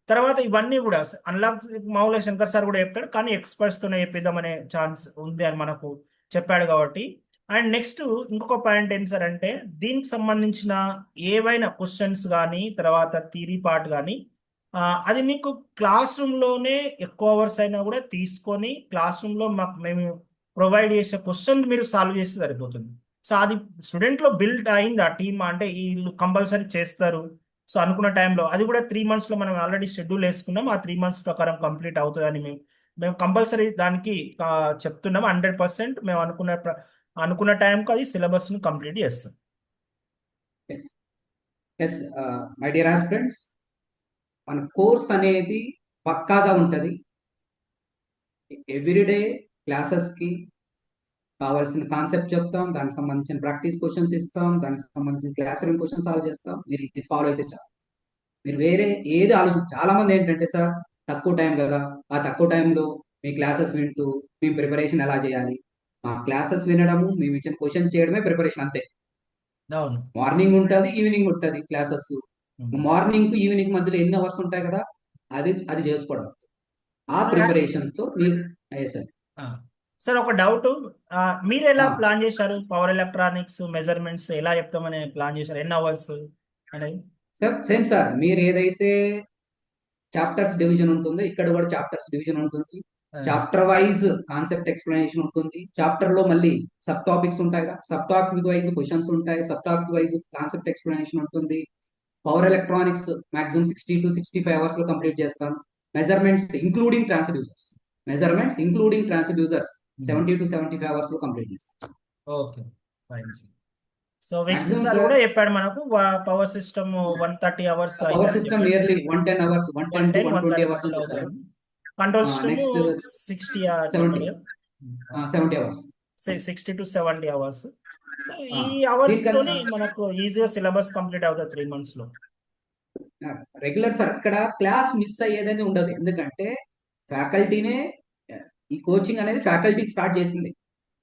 [SPEAKER 2] తర్వాత ఇవన్నీ కూడా అనలాగ్ మామూలుగా శంకర్ సార్ కూడా చెప్తాడు, కానీ ఎక్స్పర్ట్స్తోనే చెప్పిద్దామనే ఛాన్స్ ఉంది అని మనకు చెప్పాడు కాబట్టి. అండ్ నెక్స్ట్ ఇంకొక పాయింట్ ఏంటి సార్ అంటే, దీనికి సంబంధించిన ఏవైనా క్వశ్చన్స్ కానీ, తర్వాత థియరీ పార్ట్ కానీ, అది మీకు క్లాస్ రూమ్లోనే ఎక్కువ అవర్స్ అయినా కూడా తీసుకొని క్లాస్ రూమ్లో మేము ప్రొవైడ్ చేసే క్వశ్చన్ మీరు సాల్వ్ చేస్తే సరిపోతుంది. సో అది స్టూడెంట్లో బిల్డ్ అయింది ఆ టీమ్, అంటే వీళ్ళు కంపల్సరీ చేస్తారు. సో అనుకున్న టైంలో అది కూడా 3 monthsలో మనం ఆల్రెడీ షెడ్యూల్ వేసుకున్నాం, ఆ 3 months ప్రకారం కంప్లీట్ అవుతుందని మేము కంపల్సరీ దానికి చెప్తున్నాం. 100% మేము అనుకున్న టైంకి అది సిలబస్ను కంప్లీట్ చేస్తాం.
[SPEAKER 1] ఎస్ మై డియర్ ఆస్పిరెంట్స్, మన కోర్స్ అనేది పక్కాగా ఉంటుంది. ఎవ్రీడే క్లాసెస్కి కావాల్సిన కాన్సెప్ట్ చెప్తాం, దానికి సంబంధించిన ప్రాక్టీస్ క్వశ్చన్స్ ఇస్తాం, దానికి సంబంధించిన క్లాస్ రూమ్ క్వశ్చన్ సాల్వ్ చేస్తాం. మీరు ఇది ఫాలో అయితే చాలు, మీరు వేరే ఏది చాలా మంది ఏంటంటే సార్ తక్కువ టైం కదా, ఆ తక్కువ టైంలో మీ క్లాసెస్ వింటూ మీ ప్రిపరేషన్ ఎలా చేయాలి, క్లాసెస్ వినడము, మేము ఇచ్చిన క్వశ్చన్ చేయడమే ప్రిపరేషన్ అంతే.
[SPEAKER 2] అవును.
[SPEAKER 1] మార్నింగ్ ఉంటుంది, ఈవినింగ్ ఉంటుంది క్లాసెస్.
[SPEAKER 2] ఉమ్.
[SPEAKER 1] మార్నింగ్ కు ఈవినింగ్ మధ్యలో ఎన్ని అవర్స్ ఉంటాయి కదా, అది అది చేసుకోవడం. ఆ
[SPEAKER 2] సార్
[SPEAKER 1] ప్రిపరేషన్స్ తో మీరు సార్.
[SPEAKER 2] ఆ, సార్ ఒక డౌట్, మీరు ఎలా
[SPEAKER 1] ఆ,
[SPEAKER 2] ప్లాన్ చేశారు? పవర్ ఎలక్ట్రానిక్స్ మెజర్మెంట్స్ ఎలా చెప్తామని ప్లాన్ చేశారు? ఎన్ని అవర్స్ అనేది?
[SPEAKER 1] సార్ సేమ్ సార్, మీరు ఏదైతే చాప్టర్స్ డివిజన్ ఉంటుందో ఇక్కడ కూడా చాప్టర్స్ డివిజన్ ఉంటుంది.
[SPEAKER 2] ఆ,
[SPEAKER 1] చాప్టర్ వైజ్ కాన్సెప్ట్ ఎక్స్ప్లెనేషన్ ఉంటుంది. చాప్టర్ లో మళ్ళీ సబ్ టాపిక్స్ ఉంటాయి కదా, సబ్ టాపిక్ వైజ్ క్వశ్చన్స్ ఉంటాయి, sub topic wise concept explanation ఉంటుంది. Power electronics maximum 60 to 65 hours లో కంప్లీట్ చేస్తాను. Measurements including transducers, measurements including transducers
[SPEAKER 2] um.
[SPEAKER 1] 70 to 75 hours లో కంప్లీట్ చేస్తాను.
[SPEAKER 2] Okay, fine sir. So Vishnu
[SPEAKER 1] maximum
[SPEAKER 2] sir
[SPEAKER 1] sir
[SPEAKER 2] కూడా చెప్పాడు మనకు power system 130 hours
[SPEAKER 1] power
[SPEAKER 2] అవుతుందని
[SPEAKER 1] system
[SPEAKER 2] చెప్పాడు.
[SPEAKER 1] నియర్లీ 110 అవర్స్, 110 to
[SPEAKER 2] 110
[SPEAKER 1] 120 అవర్స్
[SPEAKER 2] అట్లా
[SPEAKER 1] నుంచి సార్.
[SPEAKER 2] అవుతాయి. కంట్రోల్ సిస్టమ్
[SPEAKER 1] నెక్స్ట్
[SPEAKER 2] 60
[SPEAKER 1] 70,
[SPEAKER 2] చెప్పాడు కదా.
[SPEAKER 1] 70 అవర్స్.
[SPEAKER 2] 60 to 70 hours. సో ఈ అవర్స్
[SPEAKER 1] దీనికన్నా
[SPEAKER 2] తోని మనకు ఈజీగా సిలబస్ కంప్లీట్ అవుతుంది 3 months లో.
[SPEAKER 1] రెగ్యులర్ సార్, ఇక్కడ క్లాస్ మిస్ అయ్యేదని ఉండదు. ఎందుకంటే ఫ్యాకల్టీనే ఈ కోచింగ్ అనేది ఫ్యాకల్టీ స్టార్ట్ చేసింది.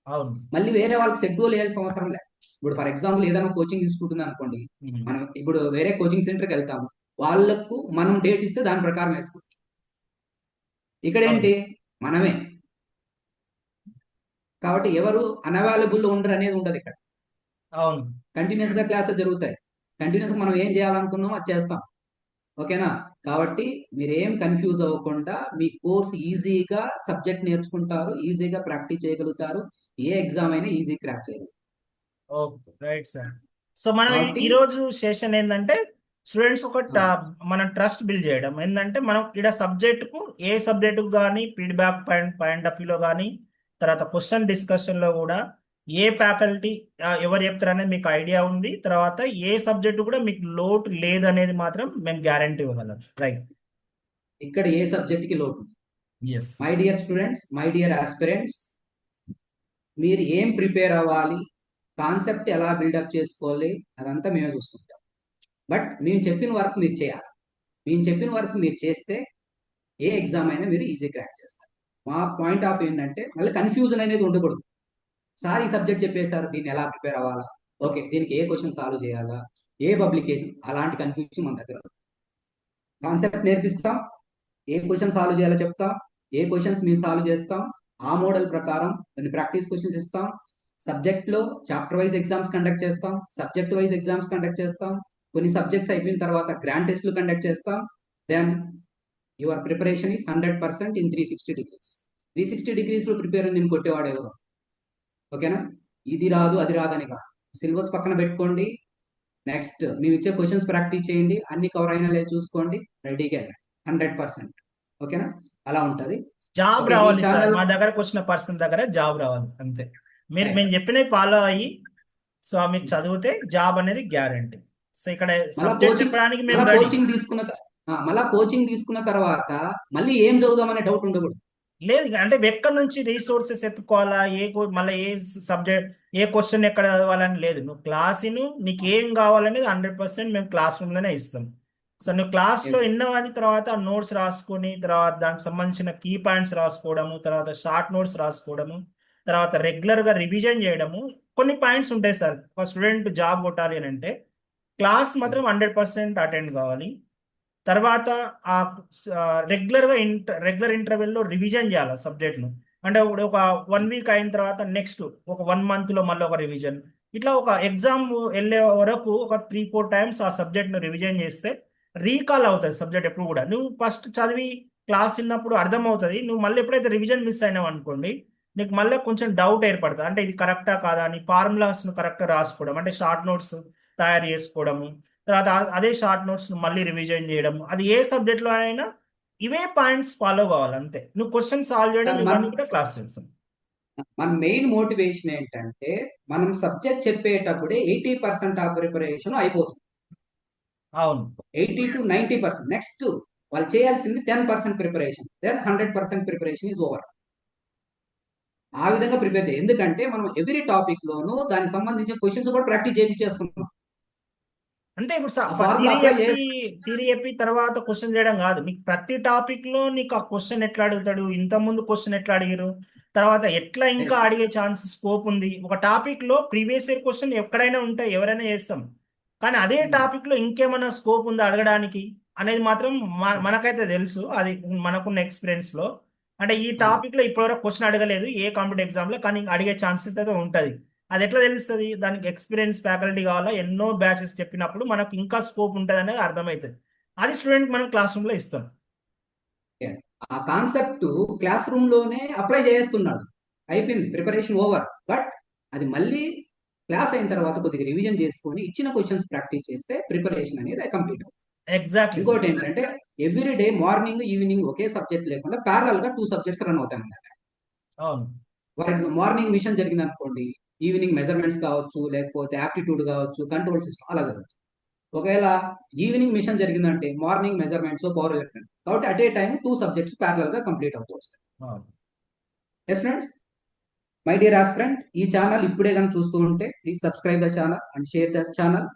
[SPEAKER 2] అవును.
[SPEAKER 1] మళ్ళీ వేరే వాళ్ళకి షెడ్యూల్ వేయాల్సిన అవసరం లేదు. ఇప్పుడు ఫర్ ఎగ్జాంపుల్ ఏదైనా కోచింగ్ ఇన్స్టిట్యూట్ ఉంది అనుకోండి,
[SPEAKER 2] ఉమ్.
[SPEAKER 1] మనం ఇప్పుడు వేరే కోచింగ్ సెంటర్కి వెళ్తాము, వాళ్ళకు మనం డేట్ ఇస్తే దాని ప్రకారం వేసుకుంటాం. ఇక్కడ
[SPEAKER 2] అవును.
[SPEAKER 1] ఏంటి, మనమే. కాబట్టి ఎవరు అనవైలబుల్ ఉండరు అనేది ఉండదు ఇక్కడ.
[SPEAKER 2] అవును.
[SPEAKER 1] కంటిన్యూస్ గా క్లాసెస్ జరుగుతాయి. కంటిన్యూస్ మనం ఏం చేయాలనుకున్నామో అది చేస్తాం. ఓకేనా? కాబట్టి మీరేం కన్ఫ్యూజ్ అవ్వకుండా మీ కోర్స్ ఈజీగా సబ్జెక్ట్ నేర్చుకుంటారు, ఈజీగా ప్రాక్టీస్ చేయగలుగుతారు, ఏ ఎగ్జామ్ అయినా ఈజీ క్రాక్ చేయగలుగుతారు.
[SPEAKER 2] Okay, right sir. సో మనం
[SPEAKER 1] కాబట్టి
[SPEAKER 2] ఈరోజు సెషన్ ఏంటంటే స్టూడెంట్స్ ఒక
[SPEAKER 1] ఆ,
[SPEAKER 2] మనం ట్రస్ట్ బిల్డ్ చేయడం ఏంటంటే, మనం ఇక్కడ సబ్జెక్టుకు ఏ సబ్జెక్టుకు కానీ ఫీడ్బ్యాక్ పాయింట్ ఆఫ్ వ్యూలో కానీ, తర్వాత క్వశ్చన్ డిస్కషన్లో కూడా ఏ ఫ్యాకల్టీ ఎవరు చెప్తారనేది మీకు ఐడియా ఉంది. తర్వాత ఏ సబ్జెక్టు కూడా మీకు లోటు లేదనేది మాత్రం మేము గ్యారంటీ ఇవ్వగలం. రైట్.
[SPEAKER 1] ఇక్కడ ఏ సబ్జెక్ట్ కి లోటు.
[SPEAKER 2] Yes.
[SPEAKER 1] My dear students, my dear aspirants, మీరు ఏం ప్రిపేర్ అవ్వాలి, కాన్సెప్ట్ ఎలా బిల్డప్ చేసుకోవాలి, అదంతా మేమే చూసుకుంటాం. బట్ మేము చెప్పిన వర్క్ మీరు చేయాలి. మేము చెప్పిన వర్క్ మీరు చేస్తే ఏ ఎగ్జామ్ అయినా మీరు ఈజీ క్రాక్ చేస్తారు. మా పాయింట్ ఆఫ్ ఏంటంటే మళ్ళీ కన్ఫ్యూజన్ అనేది ఉండకూడదు. సార్ ఈ సబ్జెక్ట్ చెప్పేశారు, దీన్ని ఎలా ప్రిపేర్ అవ్వాలా, ఓకే దీనికి ఏ క్వశ్చన్ సాల్వ్ చేయాలా, ఏ పబ్లికేషన్, అలాంటి కన్ఫ్యూజన్ మన దగ్గర. కాన్సెప్ట్ నేర్పిస్తాం, ఏ క్వశ్చన్ సాల్వ్ చేయాలో చెప్తాం, ఏ క్వశ్చన్స్ మేము సాల్వ్ చేస్తాం, ఆ మోడల్ ప్రకారం కొన్ని ప్రాక్టీస్ క్వశ్చన్స్ ఇస్తాం. సబ్జెక్ట్ లో చాప్టర్ వైజ్ ఎగ్జామ్స్ కండక్ట్ చేస్తాం, సబ్జెక్ట్ వైజ్ ఎగ్జామ్స్ కండక్ట్ చేస్తాం. కొన్ని సబ్జెక్ట్స్ అయిపోయిన తర్వాత గ్రాండ్ టెస్ట్లు కండక్ట్ చేస్తాం. Then your preparation is 100% in 360 degrees. 360 degrees లో ప్రిపేర్ నేను కొట్టేవాడు ఎవరు? ఓకేనా? ఇది రాదు అది రాదు అని కాదు. సిలబస్ పక్కన పెట్టుకోండి, నెక్స్ట్ మేము ఇచ్చే క్వశ్చన్స్ ప్రాక్టీస్ చేయండి, అన్ని కవర్ అయినా లేదు చూసుకోండి, రెడీగా వెళ్ళండి 100%. ఓకేనా? అలా ఉంటుంది.
[SPEAKER 2] జాబ్
[SPEAKER 1] ఓకే, ఈ
[SPEAKER 2] రావాలి సార్,
[SPEAKER 1] ఛానల్
[SPEAKER 2] మా దగ్గరకు వచ్చిన పర్సన్ దగ్గర జాబ్ రావాలి అంతే. మేము చెప్పినవి ఫాలో అయ్యి సో మీరు చదివితే జాబ్ అనేది గ్యారంటీ. సో ఇక్కడ
[SPEAKER 1] మళ్ళా
[SPEAKER 2] సబ్జెక్ట్
[SPEAKER 1] కోచింగ్
[SPEAKER 2] చెప్పడానికి మేము
[SPEAKER 1] మళ్ళా
[SPEAKER 2] రెడీ.
[SPEAKER 1] కోచింగ్ తీసుకున్న మళ్ళా కోచింగ్ తీసుకున్న తర్వాత మళ్ళీ ఏం చదువుదామనే డౌట్ ఉండకూడదు.
[SPEAKER 2] లేదు అంటే ఎక్కడి నుంచి రీసోర్సెస్ ఎత్తుకోవాలా, మళ్ళీ ఏ సబ్జెక్ట్ ఏ క్వశ్చన్ ఎక్కడ చదవాలని లేదు. నువ్వు క్లాసును నీకు ఏం కావాలనేది 100% మేము క్లాస్ రూమ్లోనే ఇస్తాం. సో నువ్వు క్లాస్లో
[SPEAKER 1] ఎస్.
[SPEAKER 2] విన్నవని తర్వాత నోట్స్ రాసుకొని, తర్వాత దానికి సంబంధించిన కీ పాయింట్స్ రాసుకోవడము, తర్వాత షార్ట్ నోట్స్ రాసుకోవడము, తర్వాత రెగ్యులర్గా రివిజన్ చేయడము. కొన్ని పాయింట్స్ ఉంటాయి సార్, ఒక స్టూడెంట్ జాబ్ కొట్టాలి అని అంటే క్లాస్ మాత్రం 100% అటెండ్ కావాలి. తర్వాత ఆ రెగ్యులర్ ఇంటర్వెల్లో రివిజన్ చేయాలి సబ్జెక్ట్ను. అంటే ఇప్పుడు ఒక 1 వీక్ అయిన తర్వాత నెక్స్ట్ ఒక 1 మంత్లో మళ్ళీ ఒక రివిజన్. ఇట్లా ఒక ఎగ్జామ్ వెళ్ళే వరకు ఒక 3-4 టైమ్స్ ఆ సబ్జెక్ట్ను రివిజన్ చేస్తే రీకాల్ అవుతుంది సబ్జెక్ట్. ఎప్పుడు కూడా నువ్వు ఫస్ట్ చదివి క్లాస్ విన్నప్పుడు అర్థమవుతుంది. నువ్వు మళ్ళీ ఎప్పుడైతే రివిజన్ మిస్ అయినావు అనుకోండి, నీకు మళ్ళీ కొంచెం డౌట్ ఏర్పడుతుంది. అంటే ఇది కరెక్టా కాదా అని ఫార్ములాస్ను కరెక్ట్గా రాసుకోవడం, అంటే షార్ట్ నోట్స్ తయారు చేసుకోవడము, తర్వాత అదే షార్ట్ నోట్స్ మళ్ళీ రివిజన్ చేయడం. అది ఏ సబ్జెక్ట్లో అయినా ఇవే పాయింట్స్ ఫాలో కావాలి అంతే. నువ్వు క్వశ్చన్ సాల్వ్ చేయడం
[SPEAKER 1] సార్
[SPEAKER 2] ఇవన్నీ కూడా క్లాస్ చేస్తాం.
[SPEAKER 1] మన మెయిన్ మోటివేషన్ ఏంటంటే మనం సబ్జెక్ట్ చెప్పేటప్పుడే 80% ఆఫ్ ప్రిపరేషన్ అయిపోతుంది.
[SPEAKER 2] అవును.
[SPEAKER 1] 80 to 90%. నెక్స్ట్ వాళ్ళు చేయాల్సింది 10% preparation, then 100% preparation is over. ఆ విధంగా ప్రిపేర్ చేయాలి. ఎందుకంటే మనం ఎవ్రీ టాపిక్ లోనూ దానికి సంబంధించిన క్వశ్చన్స్ కూడా ప్రాక్టీస్ చేయించేస్తున్నాం.
[SPEAKER 2] అంటే ఇప్పుడు
[SPEAKER 1] ఆ ఫార్ములా
[SPEAKER 2] థియరీ
[SPEAKER 1] అప్లై
[SPEAKER 2] చెప్పి
[SPEAKER 1] చేసి
[SPEAKER 2] థియరీ చెప్పి తర్వాత క్వశ్చన్ చేయడం కాదు. నీకు ప్రతి టాపిక్ లో నీకు ఆ క్వశ్చన్ ఎట్లా అడుగుతాడు, ఇంత ముందు క్వశ్చన్ ఎట్లా అడిగారు, తర్వాత ఎట్లా ఇంకా
[SPEAKER 1] ఎస్.
[SPEAKER 2] అడిగే ఛాన్స్ స్కోప్ ఉంది. ఒక టాపిక్ లో ప్రీవియస్ ఇయర్ క్వశ్చన్ ఎక్కడైనా ఉంటాయి, ఎవరైనా చేస్తాం. కానీ అదే టాపిక్ లో ఇంకేమైనా స్కోప్ ఉందా అడగడానికి అనేది మాత్రం మనకైతే తెలుసు, అది మనకున్న ఎక్స్పీరియన్స్ లో. అంటే ఈ టాపిక్ లో ఇప్పటివరకు క్వశ్చన్ అడగలేదు ఏ కాంపిటేటివ్ ఎగ్జామ్ లో, కానీ అడిగే ఛాన్సెస్ అయితే ఉంటది. అది ఎట్లా తెలుస్తుంది? దానికి ఎక్స్పీరియన్స్ ఫ్యాకల్టీ కావాలా, ఎన్నో బ్యాచెస్ చెప్పినప్పుడు మనకు ఇంకా స్కోప్ ఉంటుంది అనేది అర్థమవుతుంది. అది స్టూడెంట్ మనం క్లాస్ రూమ్ లో ఇస్తాం.
[SPEAKER 1] Yes. ఆ కాన్సెప్ట్ క్లాస్ రూమ్ లోనే అప్లై చేస్తున్నాడు, అయిపోయింది, ప్రిపరేషన్ ఓవర్. బట్ అది మళ్ళీ క్లాస్ అయిన తర్వాత కొద్దిగా రివిజన్ చేసుకొని ఇచ్చిన క్వశ్చన్స్ ప్రాక్టీస్ చేస్తే ప్రిపరేషన్ అనేది కంప్లీట్ అవుతుంది.
[SPEAKER 2] Exactly sir.
[SPEAKER 1] ఇంకోటి ఏంటంటే ఎవ్రీ డే మార్నింగ్ ఈవినింగ్ ఒకే సబ్జెక్ట్ లేకుండా ప్యారల్ గా 2 సబ్జెక్ట్స్ రన్ అవుతాయి అన్నమాట.
[SPEAKER 2] అవును.
[SPEAKER 1] ఫర్ ఎగ్జాంపుల్ మార్నింగ్ మిషన్ జరిగింది అనుకోండి, ఈవినింగ్ మెజర్మెంట్స్ కావచ్చు, లేకపోతే యాప్టిట్యూడ్ కావచ్చు, కంట్రోల్ సిస్టమ్ అలా జరుగుతుంది. ఒకవేళ ఈవినింగ్ మిషన్ జరిగిందంటే మార్నింగ్ మెజర్మెంట్స్, పవర్ ఎలక్ట్రానిక్, కాబట్టి at a time 2 subjects parallel గా కంప్లీట్ అవుతూ వస్తాయి.
[SPEAKER 2] అవును.
[SPEAKER 1] Yes friends, my dear aspirant, ఈ ఛానల్ ఇప్పుడే కనుక చూస్తూ ఉంటే please subscribe the channel and share the channel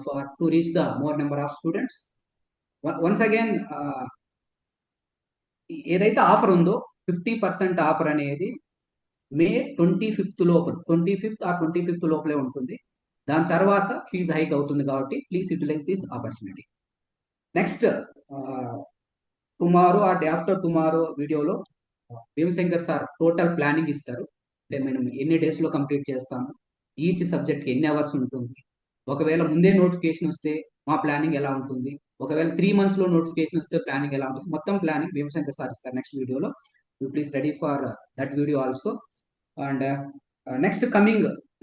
[SPEAKER 1] for to reach the more number of students. Once again, ఏదైతే ఆఫర్ ఉందో 50% ఆఫర్ అనేది మే 25th లోపల, 25th లోపలే ఉంటుంది. దాని తర్వాత ఫీజు హైక్ అవుతుంది, కాబట్టి please utilise this opportunity. Next tomorrow or day after tomorrow వీడియోలో భీమశంకర్ సార్ టోటల్ ప్లానింగ్ ఇస్తారు. అంటే మనం ఎన్ని డేస్ లో కంప్లీట్ చేస్తాము, ఈచ్ సబ్జెక్ట్ కి ఎన్ని అవర్స్ ఉంటుంది, ఒకవేళ ముందే నోటిఫికేషన్ వస్తే మా ప్లానింగ్ ఎలా ఉంటుంది, ఒకవేళ 3 months లో నోటిఫికేషన్ వస్తే ప్లానింగ్ ఎలా ఉంటుంది, మొత్తం ప్లానింగ్ భీమశంకర్ సార్ ఇస్తారు నెక్స్ట్ వీడియోలో. You please ready for that video also. And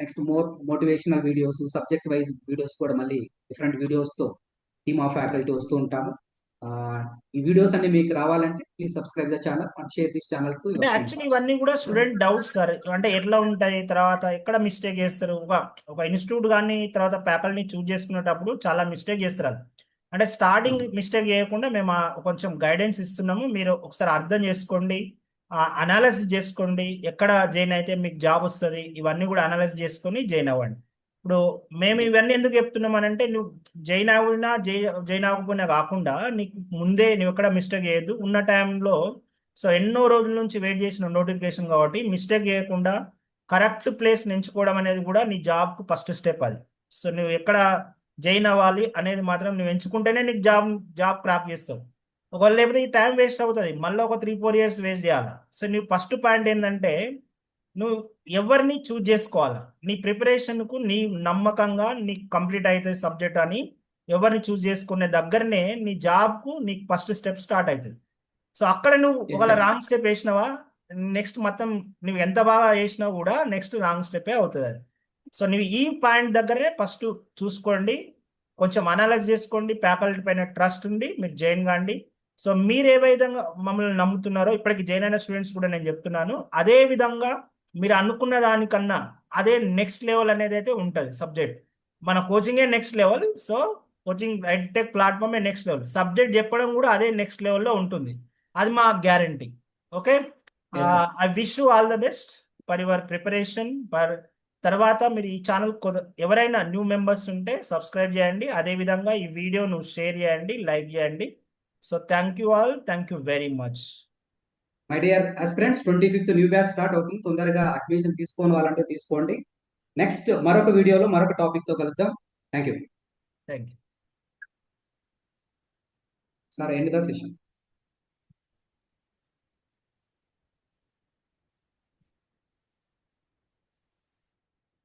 [SPEAKER 1] next more motivational videos, subject wise videos కూడా మళ్ళీ డిఫరెంట్ వీడియోస్ తో టీమ్ ఆఫ్ ఫ్యాకల్టీ వస్తూ ఉంటాము. ఈ వీడియోస్ అన్ని మీకు రావాలంటే please subscribe the channel and share this channel to
[SPEAKER 2] అంటే
[SPEAKER 1] యువర్
[SPEAKER 2] యాక్చువల్లీ ఇవన్నీ కూడా స్టూడెంట్ డౌట్స్ సార్. అంటే ఎట్లా ఉంటాయి, తర్వాత ఎక్కడ మిస్టేక్ చేస్తారు, ఒక ఇన్స్టిట్యూట్ కానీ తర్వాత ఫ్యాకల్టీని చూస్ చేసుకునేటప్పుడు చాలా మిస్టేక్ చేస్తారు వాళ్ళు. అంటే స్టార్టింగ్ మిస్టేక్ చేయకుండా మేము కొంచెం గైడెన్స్ ఇస్తున్నాము, మీరు ఒకసారి అర్థం చేసుకోండి, అనాలిసిస్ చేసుకోండి, ఎక్కడ జాయిన్ అయితే మీకు జాబ్ వస్తుంది, ఇవన్నీ కూడా అనాలిసిస్ చేసుకొని జాయిన్ అవ్వండి. ఇప్పుడు మేము ఇవన్నీ ఎందుకు చెప్తున్నాం అని అంటే, నువ్వు జాయిన్ అవ్వినా జాయిన్ అవ్వకపోయినా కాకుండా నీకు ముందే నువ్వు ఎక్కడ మిస్టేక్ చేయొద్దు ఉన్న టైంలో. సో ఎన్నో రోజుల నుంచి వెయిట్ చేసిన నోటిఫికేషన్ కాబట్టి మిస్టేక్ చేయకుండా కరెక్ట్ ప్లేస్ ఎంచుకోవడం అనేది కూడా నీ జాబ్కు ఫస్ట్ స్టెప్ అది. సో నువ్వు ఎక్కడ జాయిన్ అవ్వాలి అనేది మాత్రం నువ్వు ఎంచుకుంటేనే నీకు జాబ్ క్రాక్ చేస్తావు. ఒకవేళ లేకపోతే ఈ టైం వేస్ట్ అవుతుంది, మళ్ళీ ఒక 3-4 years వేస్ట్ చేయాలి. సో నువ్వు ఫస్ట్ పాయింట్ ఏంటంటే, నువ్వు ఎవరిని చూజ్ చేసుకోవాలా, నీ ప్రిపరేషన్కు నీ నమ్మకంగా నీకు కంప్లీట్ అవుతుంది సబ్జెక్ట్ అని ఎవరిని చూజ్ చేసుకునే దగ్గరనే నీ జాబ్కు నీకు ఫస్ట్ స్టెప్ స్టార్ట్ అవుతుంది. సో అక్కడ నువ్వు
[SPEAKER 1] ఎస్
[SPEAKER 2] ఒకవేళ
[SPEAKER 1] సార్.
[SPEAKER 2] రాంగ్ స్టెప్ వేసినావా, నెక్స్ట్ మొత్తం నువ్వు ఎంత బాగా వేసినా కూడా నెక్స్ట్ రాంగ్ స్టెప్పే అవుతుంది అది. సో నువ్వు ఈ పాయింట్ దగ్గరే ఫస్ట్ చూసుకోండి, కొంచెం అనలైజ్ చేసుకోండి, ఫ్యాకల్టీ పైన ట్రస్ట్ ఉండి మీరు జాయిన్ కాండి. సో మీరు ఏ విధంగా మమ్మల్ని నమ్ముతున్నారో ఇప్పటికి జాయిన్ అయిన స్టూడెంట్స్ కూడా నేను చెప్తున్నాను, అదే విధంగా మీరు అనుకున్న దానికన్నా అదే నెక్స్ట్ లెవెల్ అనేది అయితే ఉంటుంది సబ్జెక్ట్. మన కోచింగే next level. So coaching edtech ప్లాట్ఫామే నెక్స్ట్ లెవెల్, సబ్జెక్ట్ చెప్పడం కూడా అదే నెక్స్ట్ లెవెల్లో ఉంటుంది, అది మా guarantee. Okay,
[SPEAKER 1] yes sir.
[SPEAKER 2] I wish you all the best for your preparation. తర్వాత మీరు ఈ ఛానల్ ఎవరైనా న్యూ మెంబర్స్ ఉంటే సబ్స్క్రైబ్ చేయండి, అదేవిధంగా ఈ వీడియోను షేర్ చేయండి, లైక్ చేయండి. So thank you all, thank you very much.
[SPEAKER 1] My dear aspirants, 25th new batch start అవుతుంది, తొందరగా అడ్మిషన్ తీసుకోని వాళ్ళంటే తీసుకోండి. నెక్స్ట్ మరొక వీడియోలో మరొక టాపిక్ తో కలుద్దాం. Thank you
[SPEAKER 2] thank you.
[SPEAKER 1] Sir. End the session.